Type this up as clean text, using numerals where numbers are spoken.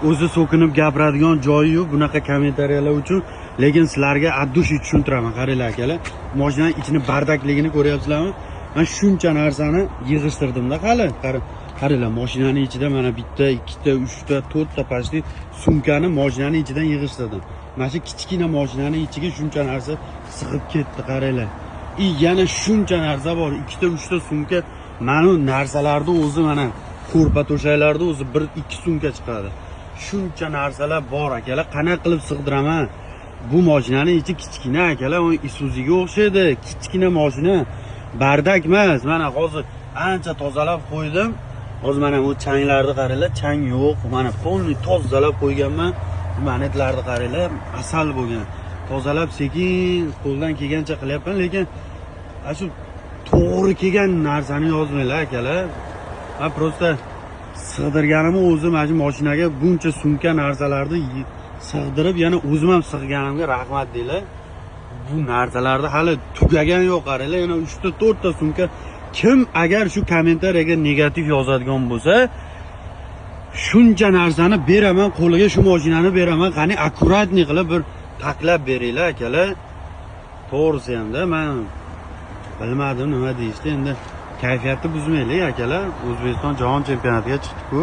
o'zi so'kinib gapiradigan joyi yo'q bunaqa kommentariyalar uchun. Lekin sizlarga addushi tushuntiraman, qaranglar akalar. Mashinaning ichini bardakligini ko'ryapsizlarmi? Men shuncha narsani yig'ishtirdim-da hali. Qaranglar, mashinaning ichida mana bitta, ikkita, uchta, to'rtta pashti sumkani mashinaning ichidan yig'ishtirdim. Mana shu kichkina mashinaning ichiga shuncha narsa sig'ib ketdi, qaranglar. Yana shuncha narsa bor, ikkita, uchta sumka. Mana narsalarni o'zi mana ko'rpa to'shaklarda o'zi 1-2 sumka chiqadi. Shuncha narsalar bor akalar, qanaqa qilib sig'diraman? Bu mashinaning ichi kichkina akalar, u Isuzuga o'xshaydi, kichkina mashina. Bardak emas. Mana hozir ancha tozalab qo'ydim. Hozir mana bu changlarni qaranglar, chang yo'q. Mana polni tozalab qo'yganman. Manetlarni qaranglar, asal bo'lgan. Tozalab sekin qo'ldan kelgancha qilyapman, lekin shu to'g'ri kelgan narsani yozmanglar akalar. Men prosta sig'dirganim o'zi mana shu mashinaga buncha sumka narsalarni sig'dirib, yana o'zim ham sig'ganimga rahmat deylar. Bu narsalarda hali tugagan yo'q, qaranglar, yana 3 ta 4 ta sumka. Kim agar shu kommentariyaga negativ yozadigan bo'lsa, shuncha narsani beraman, qo'liga shu mashinani beraman. Qani akkuratni qilib bir taklab beringlar akalar. To'g'risi hamda men bilmadim nima deyishdi. Endi kayfiyatni buzmaylik akalar. O'zbekiston jahon chempionatiga chiqdik-ku.